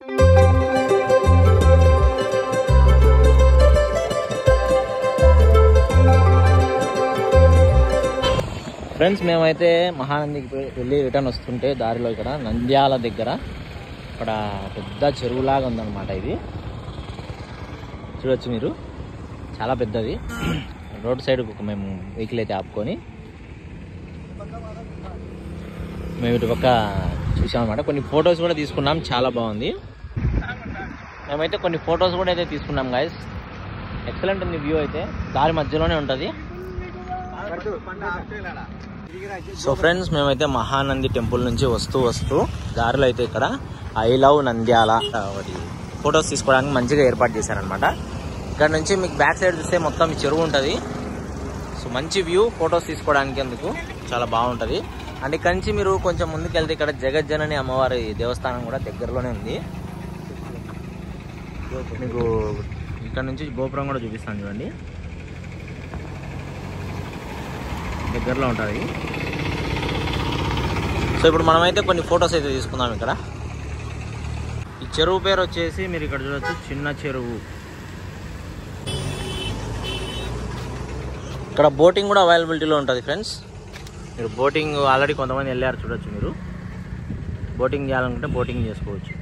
Friends మేమైతే మహానందికి వెళ్ళి return వస్తుంటే దారిలో ఇక్కడ నంద్యాల దగ్గర ఇక్కడ పెద్ద చెరువులాగా ఉందన్నమాట. ఇది చూడొచ్చు మీరు, చాలా పెద్దది. రోడ్ సైడ్ మేము వెహికల్ అయితే ఆపుకొని మేము ఇటు పక్క చూసామన్నమాట. కొన్ని ఫొటోస్ కూడా తీసుకున్నాం, చాలా బాగుంది. మేమైతే కొన్ని ఫొటోస్ కూడా అయితే తీసుకున్నాం గాయస్. ఎక్సలెంట్ ఉంది వ్యూ అయితే, దారి మధ్యలోనే ఉంటుంది. సో ఫ్రెండ్స్ మేమైతే మహానంది టెంపుల్ నుంచి వస్తూ దారిలో అయితే ఇక్కడ ఐ లవ్ నంద్యాల ఒకటి ఫొటోస్ తీసుకోవడానికి మంచిగా ఏర్పాటు చేశారనమాట. ఇక్కడ నుంచి మీకు బ్యాక్ సైడ్ చూస్తే మొత్తం చెరువు ఉంటుంది. సో మంచి వ్యూ ఫొటోస్ తీసుకోవడానికి అందుకు చాలా బాగుంటుంది. అండ్ ఇక్కడ నుంచి మీరు కొంచెం ముందుకు వెళ్తే ఇక్కడ జగజ్జనని అమ్మవారి దేవస్థానం కూడా దగ్గరలోనే ఉంది. మీకు ఇక్కడ నుంచి గోపురం కూడా చూపిస్తాను చూడండి, దగ్గరలో ఉంటుంది. సో ఇప్పుడు మనమైతే కొన్ని ఫొటోస్ అయితే తీసుకుందాం. ఇక్కడ ఈ చెరువు పేరు వచ్చేసి మీరు ఇక్కడ చూడొచ్చు, చిన్న చెరువు. ఇక్కడ బోటింగ్ కూడా అవైలబిలిటీలో ఉంటుంది ఫ్రెండ్స్. మీరు బోటింగ్ ఆల్రెడీ కొంతమంది వెళ్ళారు చూడొచ్చు. మీరు బోటింగ్ చేయాలనుకుంటే బోటింగ్ చేసుకోవచ్చు.